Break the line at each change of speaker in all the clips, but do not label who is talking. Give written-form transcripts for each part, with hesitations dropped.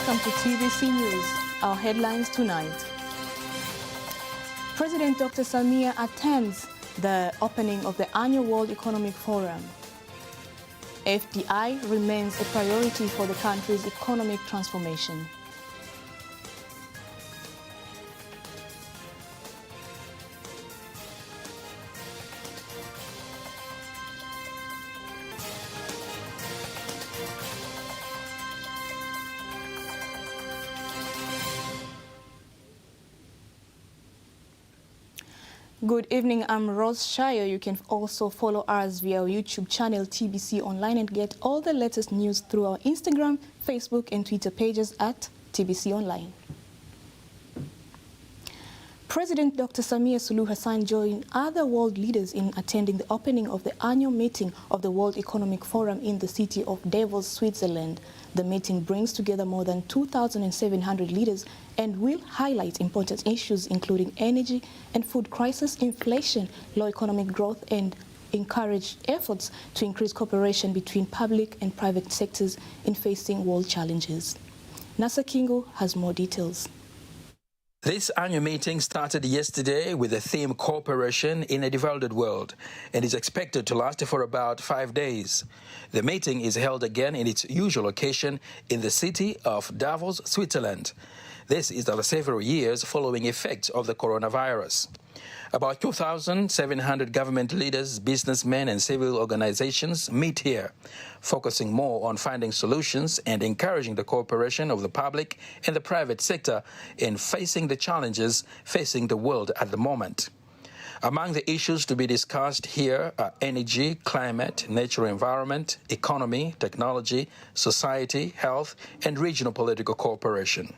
Welcome to TBC News. Our headlines tonight. President Dr. Samia attends the opening of the annual World Economic Forum. FDI remains a priority for the country's economic transformation. Good evening, I'm Rose Shayo. You can also follow us via our YouTube channel TBConline and get all the latest news through our Instagram, Facebook and Twitter pages at TBConline. President Dr. Samia Suluhu Hassan joined other world leaders in attending the opening of the annual meeting of the World Economic Forum in the city of Davos, Switzerland. The meeting brings together more than 2,700 leaders and will highlight important issues including energy and food crisis, inflation, low economic growth, and encourage efforts to increase cooperation between public and private sectors in facing world challenges. Nasa Kingo has more details.
This annual meeting started yesterday with the theme Cooperation in a Developed World and is expected to last for about 5 days. The meeting is held again in its usual location in the city of Davos, Switzerland. This is after several years following effects of the coronavirus. About 2,700 government leaders, businessmen and civil organizations meet here, focusing more on finding solutions and encouraging the cooperation of the public and the private sector in facing the challenges facing the world at the moment. Among the issues to be discussed here are energy, climate, natural environment, economy, technology, society, health, and regional political cooperation.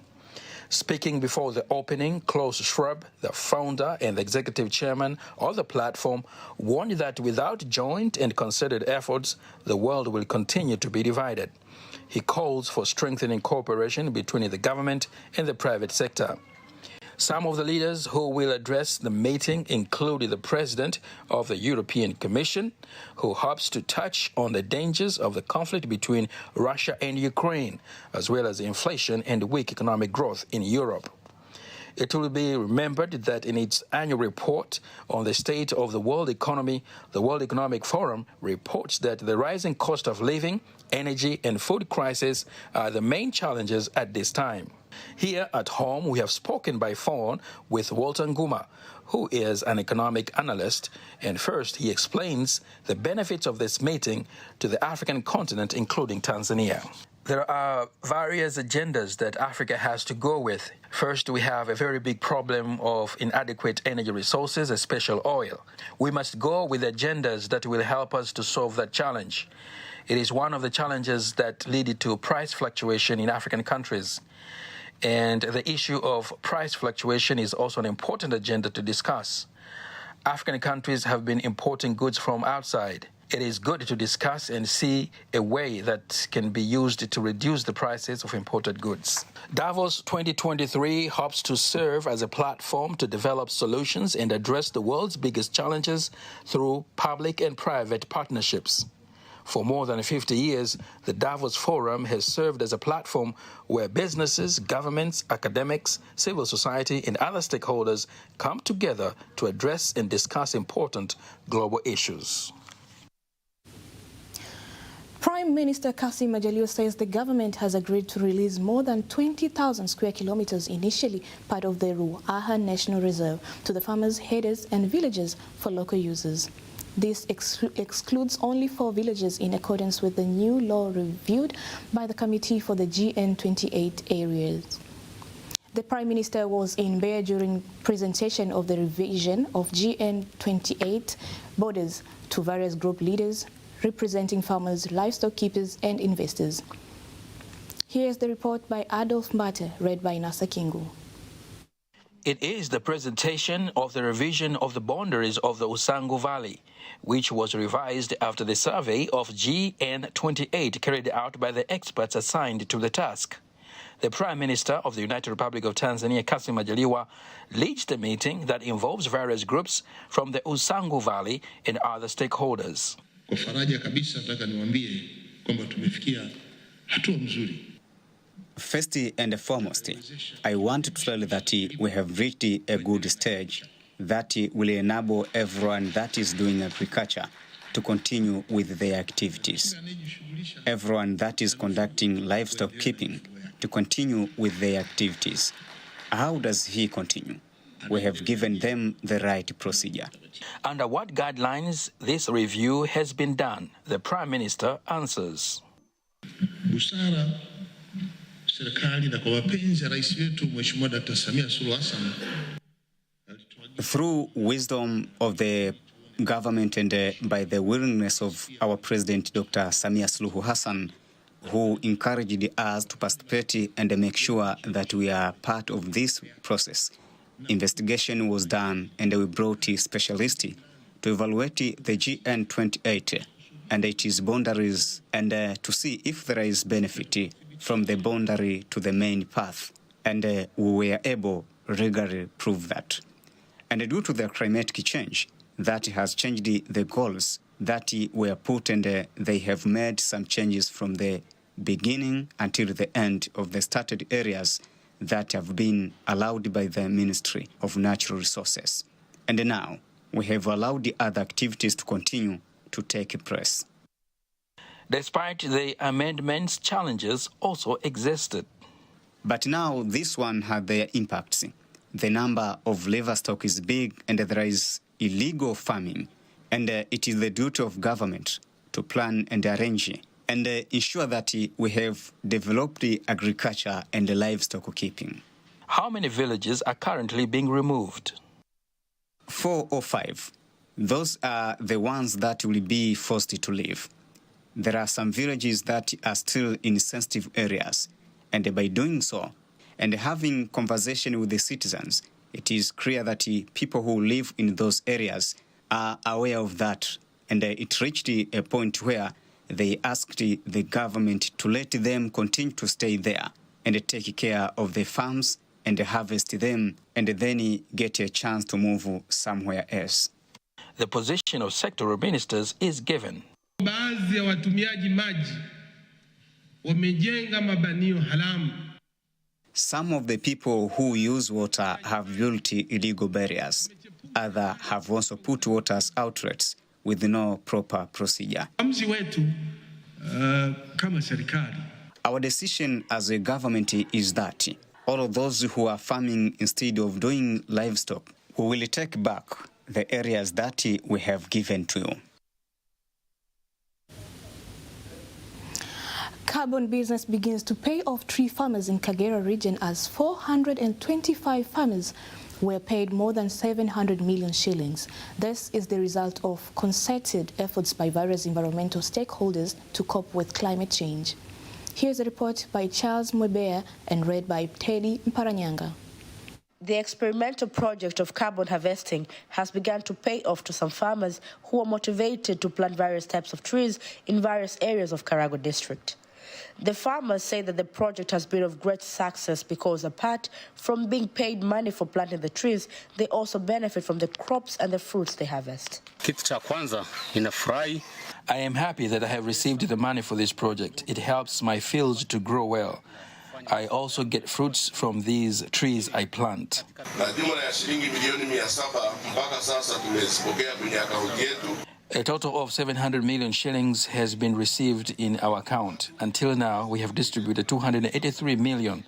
Speaking before the opening, Klaus Schwab, the founder and the executive chairman of the platform, warned that without joint and concerted efforts, the world will continue to be divided. He calls for strengthening cooperation between the government and the private sector. Some of the leaders who will address the meeting include the president of the European Commission, who hopes to touch on the dangers of the conflict between Russia and Ukraine, as well as inflation and weak economic growth in Europe. It will be remembered that in its annual report on the state of the world economy, the World Economic Forum reports that the rising cost of living, energy and food crisis are the main challenges at this time. Here at home, we have spoken by phone with Walter Nguma, who is an economic analyst, and first he explains the benefits of this meeting to the African continent, including Tanzania. There are various agendas that Africa has to go with. First, we have a very big problem of inadequate energy resources, especially oil. We must go with agendas that will help us to solve that challenge. It is one of the challenges that lead to price fluctuation in African countries. And the issue of price fluctuation is also an important agenda to discuss. African countries have been importing goods from outside. It is good to discuss and see a way that can be used to reduce the prices of imported goods. Davos 2023 hopes to serve as a platform to develop solutions and address the world's biggest challenges through public and private partnerships. For more than 50 years, the Davos Forum has served as a platform where businesses, governments, academics, civil society, and other stakeholders come together to address and discuss important global issues.
Prime Minister Kassim Majaliwa says the government has agreed to release more than 20,000 square kilometers, initially part of the Ruaha National Reserve, to the farmers, herders, and villagers for local users. This excludes only 4 villages in accordance with the new law reviewed by the Committee for the GN28 areas. The Prime Minister was in Beira during presentation of the revision of GN28 borders to various group leaders representing farmers, livestock keepers and investors. Here's the report by Adolf Mbate, read by Nasa Kingo.
It is the presentation of the revision of the boundaries of the Usangu Valley, which was revised after the survey of GN28 carried out by the experts assigned to the task. The Prime Minister of the United Republic of Tanzania, Kassim Majaliwa, leads the meeting that involves various groups from the Usangu Valley and other stakeholders.
Kwa faraja kabisa nataka niwaambie kwamba tumefikia hatua nzuri First and foremost, I want to tell you that we have reached a good stage that will enable everyone that is doing agriculture to continue with their activities. Everyone that is conducting livestock keeping to continue with their activities. How does he continue? We have given them the right procedure.
Under what guidelines this review has been done? The Prime Minister answers.
Busara serikali na kwa mapenzi ya rais wetu Mheshimiwa Dr. Samia Suluhu Hassan.
Through wisdom of the government and by the willingness of our President Dr. Samia Suluhu Hassan, who encouraged us to participate and make sure that we are part of this process, investigation was done and we brought a specialist to evaluate the GN28 and its boundaries and to see if there is benefit from the boundary to the main path. And we were able to regularly prove that. And due to the climatic change, that has changed the goals that were put, and they have made some changes from the beginning until the end of the started areas that have been allowed by the Ministry of Natural Resources. And now we have allowed the other activities to continue to take place.
Despite the amendments, challenges also existed.
But now this one had their impacts. The number of livestock is big and there is illegal farming. And it is the duty of government to plan and arrange and ensure that we have developed the agriculture and the livestock keeping.
How many villages are currently being removed?
4 or 5. Those are the ones that will be forced to leave. There are some villages that are still in sensitive areas, and by doing so, and having conversation with the citizens, it is clear that people who live in those areas are aware of that, and it reached a point where they asked the government to let them continue to stay there and take care of the farms and harvest them and then get a chance to move somewhere else.
The position of sectoral ministers is given.
Baadhi ya watumiaji maji wamejenga mabanio haramu.
Some of the people who use water have built illegal barriers. Others have also put water outlets with no proper procedure. Our decision as a government is that all of those who are farming instead of doing livestock, we will take back the areas that we have given to you.
Carbon business begins to pay off tree farmers in Kagera region as 425 farmers were paid more than 700 million shillings. This is the result of concerted efforts by various environmental stakeholders to cope with climate change. Here's a report by Charles Mwebea and read by Teddy Mparanyanga.
The experimental project of carbon harvesting has begun to pay off to some farmers who are motivated to plant various types of trees in various areas of Karagwe district. The farmers say that the project has been of great success because apart from being paid money for planting the trees, they also benefit from the crops and the fruits they harvest.
I am happy that I have received the money for this project. It helps my fields to grow well. I also get fruits from these trees I plant. A total of 700 million shillings has been received in our account. Until now, we have distributed 283 million,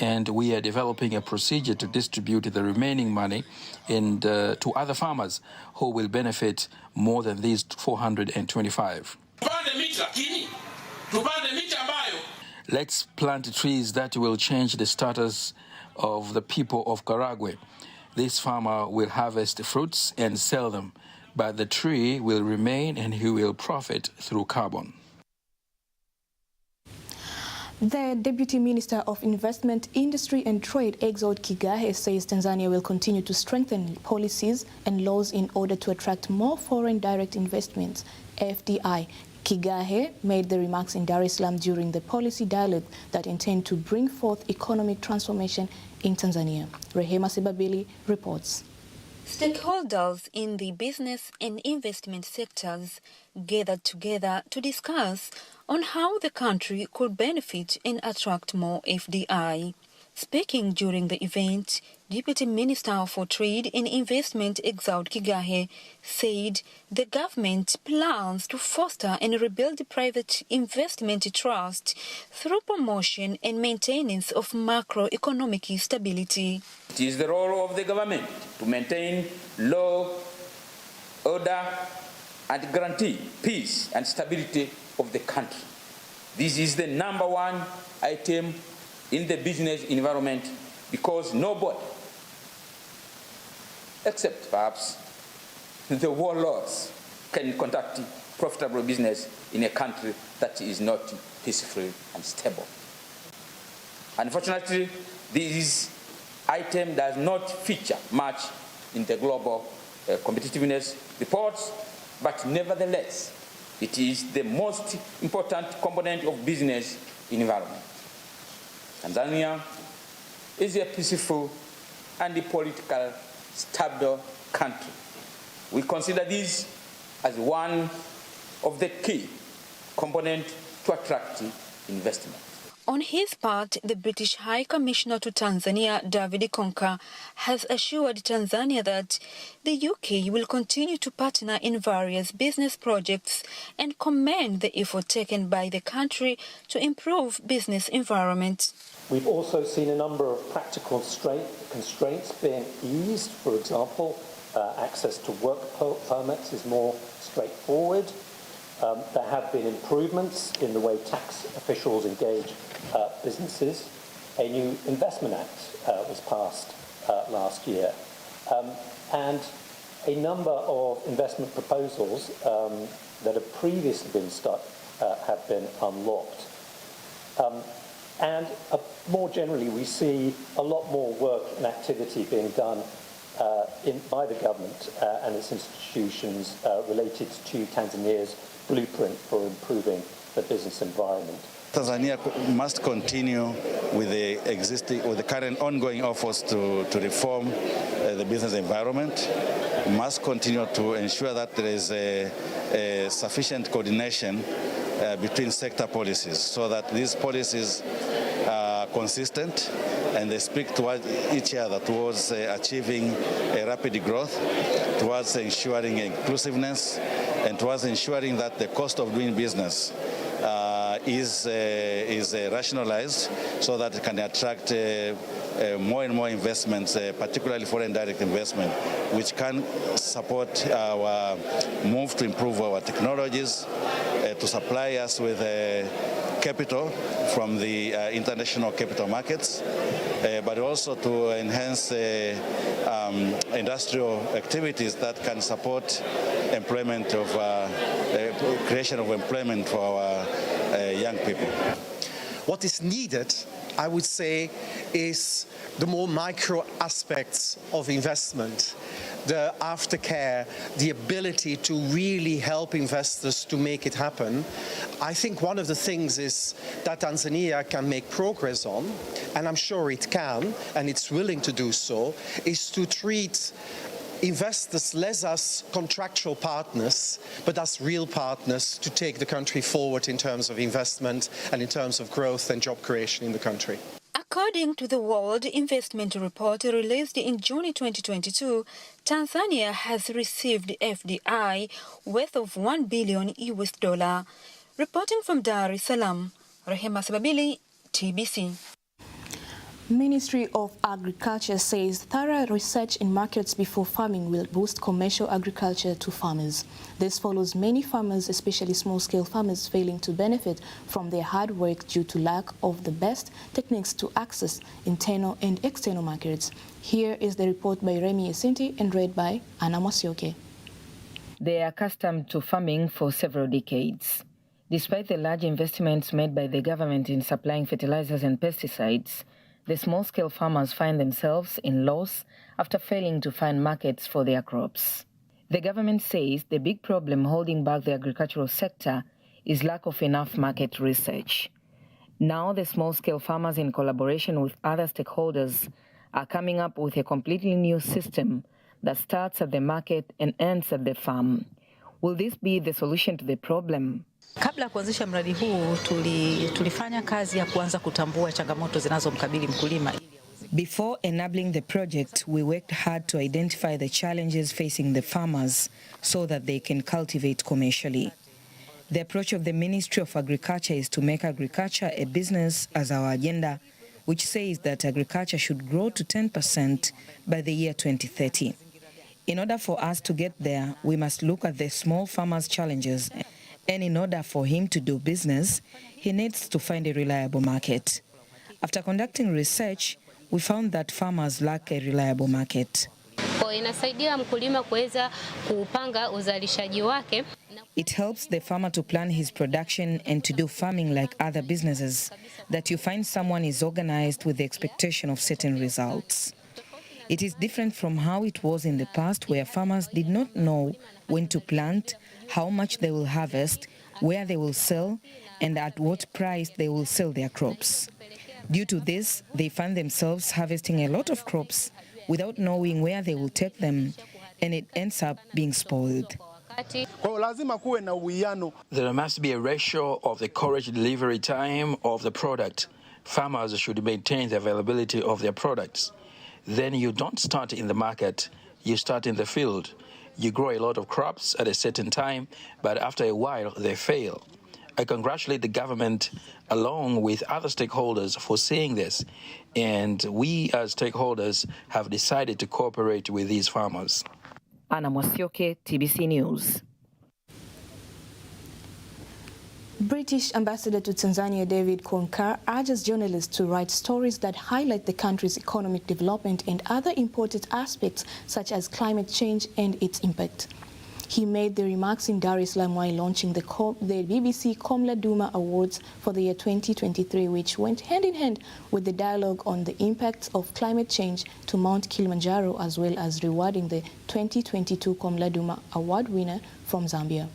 and we are developing a procedure to distribute the remaining money and to other farmers who will benefit more than these 425. Let's plant trees that will change the status of the people of Karagwe. This farmer will harvest fruits and sell them, but the tree will remain and he will profit through carbon.
The Deputy Minister of Investment, Industry and Trade, Exod Kigahe, says Tanzania will continue to strengthen policies and laws in order to attract more foreign direct investments, FDI. Kigahe made the remarks in Dar es Salaam during the policy dialogue that intend to bring forth economic transformation in Tanzania. Rehema Sibabili reports.
Stakeholders in the business and investment sectors gathered together to discuss on how the country could benefit and attract more FDI. Speaking during the event, Deputy Minister for Trade and Investment Exaud Kigahe said the government plans to foster and rebuild the private investment trust through promotion and maintenance of macroeconomic stability.
It is the role of the government to maintain law, order, and guarantee peace and stability of the country. This is the number one item in the business environment because nobody, except perhaps the warlords, can conduct profitable business in a country that is not peaceful and stable. Unfortunately, this item does not feature much in the global competitiveness reports, but nevertheless, it is the most important component of business environment. Tanzania is a peaceful and political stable country. We consider this as one of the key components to attract investment.
On his part, the British High Commissioner to Tanzania, David Konka, has assured Tanzania that the UK will continue to partner in various business projects and commend the effort taken by the country to improve business environment.
We've also seen a number of practical constraints being eased. For example, access to work permits is more straightforward. There have been improvements in the way tax officials engage businesses. A new investment act was passed last year. And a number of investment proposals that have previously been stuck have been unlocked. And more generally, we see a lot more work and activity being done by the government and its institutions related to Tanzania's blueprint for improving the business environment.
Tanzania must continue with the current ongoing efforts to reform the business environment. Must continue to ensure that there is a sufficient coordination between sector policies so that these policies are consistent and they speak toward each other towards achieving a rapid growth, towards ensuring inclusiveness, and towards ensuring that the cost of doing business is rationalized so that it can attract more and more investments, particularly foreign direct investment, which can support our move to improve our technologies, to supply us with capital from the international capital markets, but also to enhance industrial activities that can support employment of creation of employment for our young people.
What is needed, I would say, is the more micro aspects of investment, the aftercare, the ability to really help investors to make it happen. I think one of the things is that Tanzania can make progress on, and I'm sure it can, and it's willing to do so, is to treat investors less as contractual partners, but as real partners to take the country forward in terms of investment and in terms of growth and job creation in the country.
According to the World Investment Report released in June 2022, Tanzania has received FDI worth of $1 billion. Reporting from Dar es Salaam, Rehema Sababili, TBC.
Ministry of Agriculture says thorough research in markets before farming will boost commercial agriculture to farmers. This follows many farmers, especially small-scale farmers, failing to benefit from their hard work due to lack of the best techniques to access internal and external markets. Here is the report by Remy Esinti and read by Anna Mwasioke.
They are accustomed to farming for several decades. Despite the large investments made by the government in supplying fertilizers and pesticides, the small-scale farmers find themselves in loss after failing to find markets for their crops. The government says the big problem holding back the agricultural sector is lack of enough market research. Now the small-scale farmers, in collaboration with other stakeholders, are coming up with a completely new system that starts at the market and ends at the farm. Will this be the solution to the problem?
Kabla ya kuanzisha mradi huu tulifanya kazi ya kuanza kutambua changamoto zinazomkabili mkulima.
Before enabling the project, we worked hard to identify the challenges facing the farmers so that they can cultivate commercially. The approach of the Ministry of Agriculture is to make agriculture a business as our agenda, which says that agriculture should grow to 10% by the year 2030. In order for us to get there, we must look at the small farmers' challenges, and in order for him to do business, he needs to find a reliable market. After conducting research, we found that farmers lack a reliable market.
Inasaidia mkulima kuweza kupanga uzalishaji wake.
It helps the farmer to plan his production and to do farming like other businesses, that you find someone is organized with the expectation of certain results. It is different from how it was in the past, where farmers did not know when to plant, how much they will harvest, where they will sell, and at what price they will sell their crops. Due to this, they find themselves harvesting a lot of crops without knowing where they will take them, and it ends up being spoiled.
There must be a ratio of the correct delivery time of the product. Farmers should maintain the availability of their products. Then you don't start in the market, you start in the field. You grow a lot of crops at a certain time, but after a while they fail. I congratulate the government along with other stakeholders for seeing this, and we as stakeholders have decided to cooperate with these farmers.
Anna Mwasioke, TBC News.
British Ambassador to Tanzania David Konkar urges journalists to write stories that highlight the country's economic development and other important aspects such as climate change and its impact. He made the remarks in Dar es Salaam while launching the BBC Komla Duma Awards for the year 2023, which went hand in hand with the dialogue on the impacts of climate change to Mount Kilimanjaro, as well as rewarding the 2022 Komla Duma Award winner from Zambia.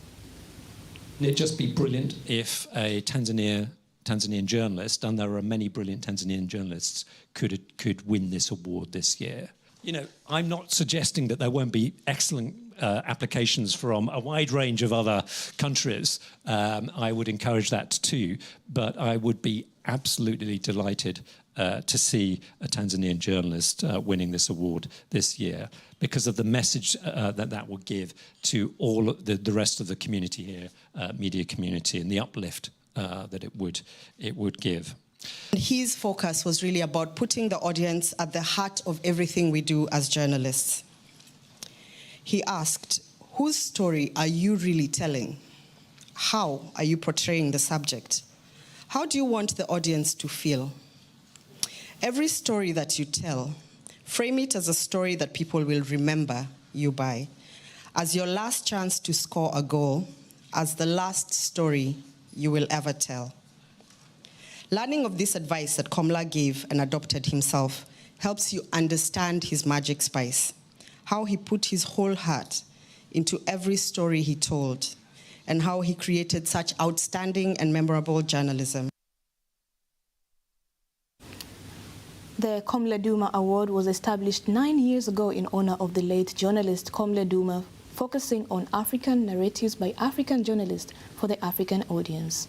It'd just be brilliant if a Tanzanian journalist, and there are many brilliant Tanzanian journalists, could win this award this year. You know, I'm not suggesting that there won't be excellent applications from a wide range of other countries. I would encourage that too, but I would be absolutely delighted to see a Tanzanian journalist winning this award this year, because of the message that will give to all the rest of the community here, media community, and the uplift that it would give.
His focus was really about putting the audience at the heart of everything we do as journalists. He asked, whose story are you really telling? How are you portraying the subject? How do you want the audience to feel? Every story that you tell, frame it as a story that people will remember you by, as your last chance to score a goal, as the last story you will ever tell. Learning of this advice that Komla gave and adopted himself helps you understand his magic spice, how he put his whole heart into every story he told, and how he created such outstanding and memorable journalism.
The Komla Duma Award was established 9 years ago in honor of the late journalist Komla Duma, focusing on African narratives by African journalists for the African audience.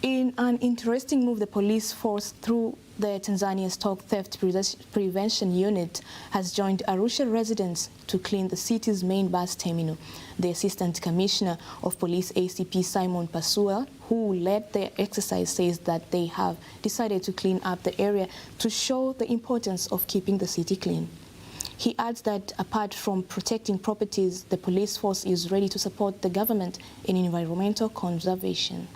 In an interesting move, the police force, through the Tanzania Stock Theft Prevention Unit, has joined Arusha residents to clean the city's main bus terminal. The Assistant Commissioner of Police, ACP Simon Pasua, who led the exercise, says that they have decided to clean up the area to show the importance of keeping the city clean. He adds that apart from protecting properties, the police force is ready to support the government in environmental conservation.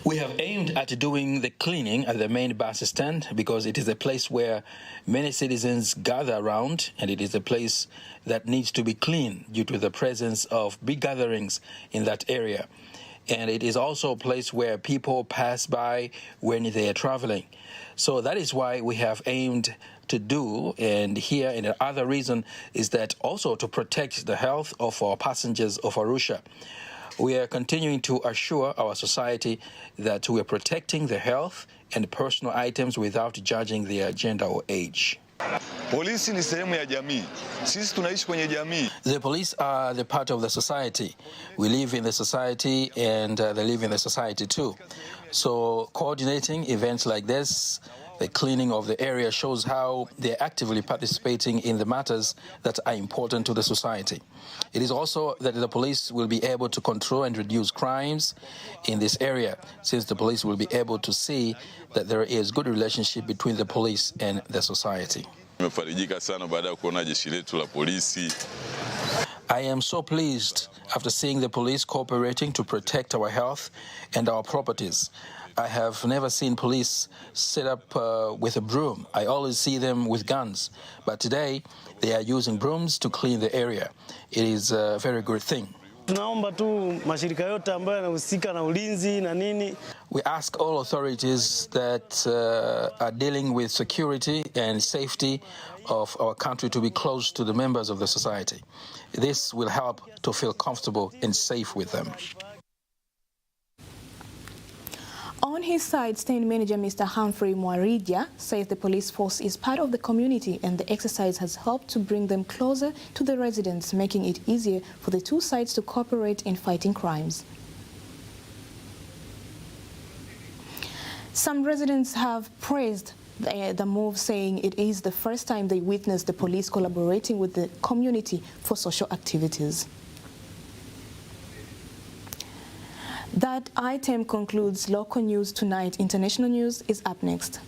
We have aimed at doing the cleaning at the main bus stand because it is a place where many citizens gather around, and it is a place that needs to be clean due to the presence of big gatherings in that area. And it is also a place where people pass by when they are traveling. So that is why we have aimed to do, and here and the other reason is that also to protect the health of our passengers of Arusha. We are continuing to assure our society that we are protecting the health and personal items without judging their gender or age.
Polisi ni sehemu ya jamii. Sisi tunaishi kwenye jamii.
The police are the part of the society. We live in the society and they live in the society too. So coordinating events like this, the cleaning of the area, shows how they're actively participating in the matters that are important to the society. It is also that the police will be able to control and reduce crimes in this area, since the police will be able to see that there is good relationship between the police and the society.
Nimefarijika sana baada ya kuona jeshi letu la polisi.
I am so pleased after seeing the police cooperating to protect our health and our properties. I have never seen police set up with a broom. I always see them with guns. But today, they are using brooms to clean the area. It is a very good thing.
Tunaomba tu mashirika yote ambayo yanahusika na ulinzi na nini.
We ask all authorities that are dealing with security and safety of our country to be close to the members of the society. This will help to feel comfortable and safe with them.
On his side, State Manager Mr. Humphrey Mwaridia says the police force is part of the community and the exercise has helped to bring them closer to the residents, making it easier for the two sides to cooperate in fighting crimes. Some residents have praised the move, saying it is the first time they witnessed the police collaborating with the community for social activities. That item concludes local news tonight. International news is up next.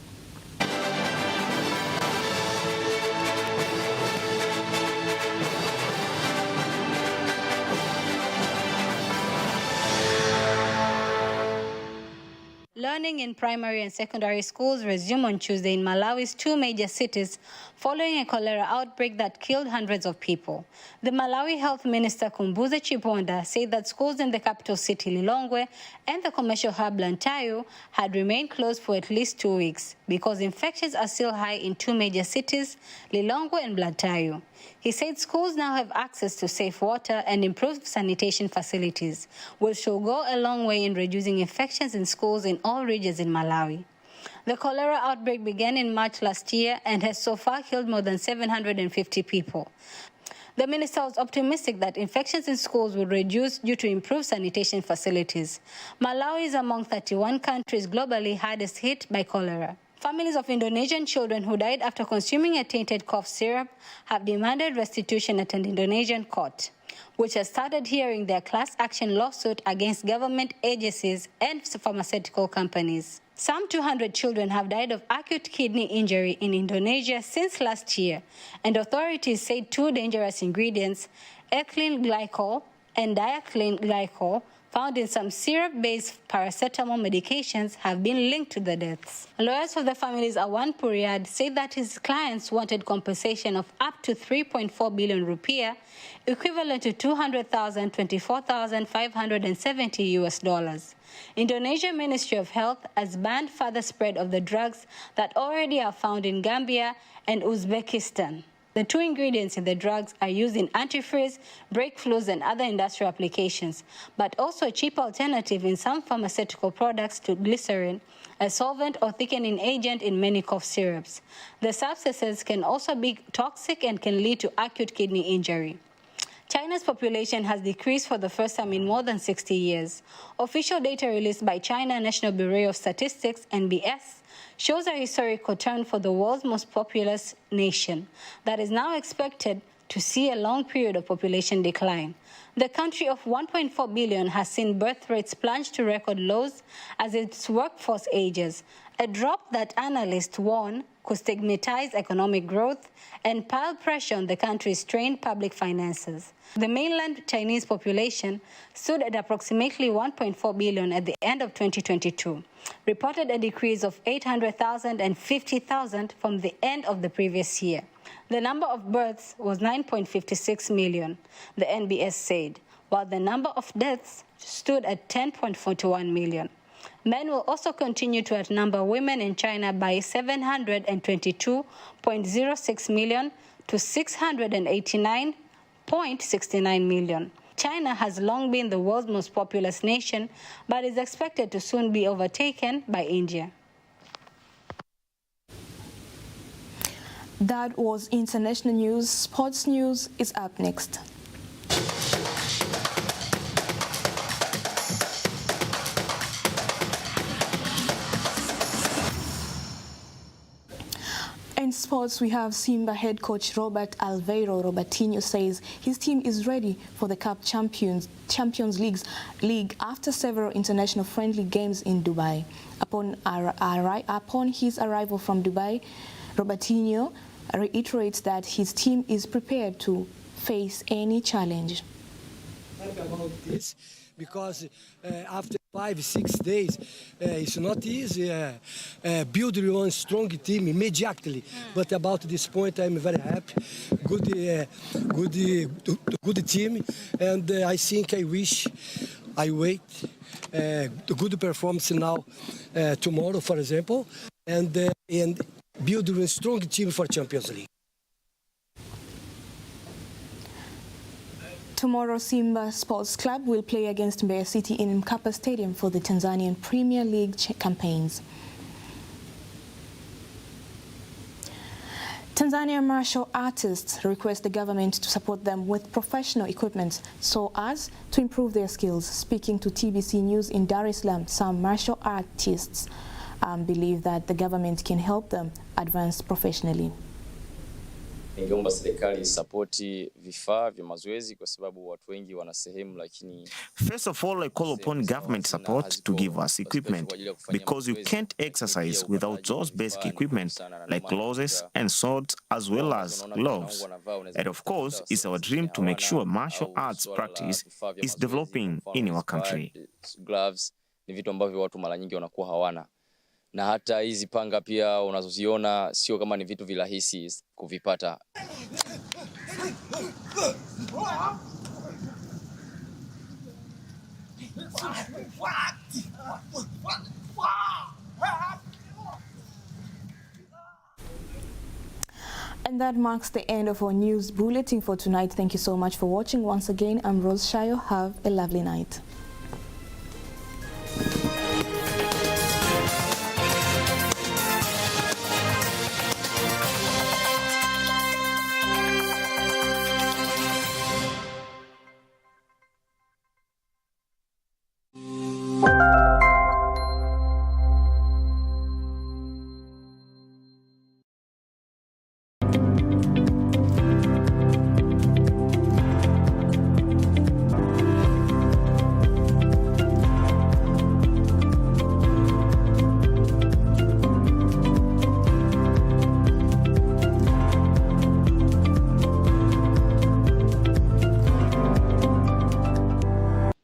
Learning in primary and secondary schools resumed on Tuesday in Malawi's two major cities following a cholera outbreak that killed hundreds of people. The Malawi Health Minister Kumbuze Chiponda said that schools in the capital city Lilongwe and the commercial hub Blantyre had remained closed for at least 2 weeks because infections are still high in two major cities, Lilongwe and Blantyre. He said schools now have access to safe water and improved sanitation facilities, which will go a long way in reducing infections in schools in all regions in Malawi. The cholera outbreak began in March last year and has so far killed more than 750 people. The minister was optimistic that infections in schools would reduce due to improved sanitation facilities. Malawi is among 31 countries globally hardest hit by cholera. Families of Indonesian children who died after consuming a tainted cough syrup have demanded restitution at an Indonesian court, which has started hearing their class action lawsuit against government agencies and pharmaceutical companies. Some 200 children have died of acute kidney injury in Indonesia since last year, and authorities say two dangerous ingredients, ethylene glycol and diethylene glycol, found in some syrup-based paracetamol medications have been linked to the deaths. Lawyers for the families Awan Puriad say that his clients wanted compensation of up to 3.4 billion rupiah, equivalent to 24,570 US dollars. Indonesia Ministry of Health has banned further spread of the drugs that already are found in Gambia and Uzbekistan. The two ingredients in the drugs are used in antifreeze, brake fluids, and other industrial applications, but also a cheap alternative in some pharmaceutical products to glycerin, a solvent or thickening agent in many cough syrups. The substances can also be toxic and can lead to acute kidney injury. China's population has decreased for the first time in more than 60 years. Official data released by China National Bureau of Statistics, NBS, shows a historical turn for the world's most populous nation that is now expected to see a long period of population decline. The country of 1.4 billion has seen birth rates plunge to record lows as its workforce ages, a drop that analysts warn could stigmatize economic growth and pile pressure on the country's strained public finances. The mainland Chinese population stood at approximately 1.4 billion at the end of 2022, reported a decrease of 800,000 and 50,000 from the end of the previous year. The number of births was 9.56 million, the NBS said, while the number of deaths stood at 10.41 million. Men will also continue to outnumber women in China by 722.06 million to 689.69 million. China has long been the world's most populous nation, but is expected to soon be overtaken by India.
That was international news. Sports news is up next. In sports, we have Simba head coach Robert Alveiro Robertinho says his team is ready for the CAF Champions League after several international friendly games in Dubai. Upon his arrival from Dubai, Robertinho reiterates that his team is prepared to face any challenge.
About this, because after 5-6 days, it's not easy build one strong team immediately. But about this point, I'm very happy. Good team, and I think I wait the good performance now tomorrow, for example, and build a strong team for Champions League.
Tomorrow, Simba Sports Club will play against Mbeya City in Mkapa Stadium for the Tanzanian Premier League campaigns. Tanzania martial artists request the government to support them with professional equipment so as to improve their skills. Speaking to TBC News in Dar es Salaam, some martial artists believe that the government can help them advance professionally.
Ningeomba serikali sapoti vifaa vya mazoezi kwa sababu watu wengi wana sehemu lakini.
First of all, I call upon government support to give us equipment because you can't exercise without those basic equipment like gloves and swords as well as gloves. And of course, it's our dream to make sure martial arts practice is developing in our country.
Gloves ni vitu ambavyo watu mara nyingi wanakuwa hawana. Na hata hizi panga pia unazoziona sio kama ni vitu virahisi kuvipata.
And that marks the end of our news bulletin for tonight. Thank you so much for watching. Once again, I'm Rose Shayo. Have a lovely night.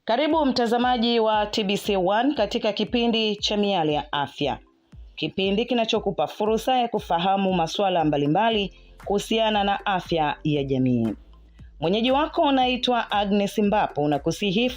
Karibu mtazamaji wa TBC1 katika kipindi cha Miale ya Afya. Kipindi kinachokupa fursa ya kufahamu masuala mbalimbali kuhusiana na afya ya jamii. Mwenyeji wako unaitwa Agnes Mbapo, na kusihi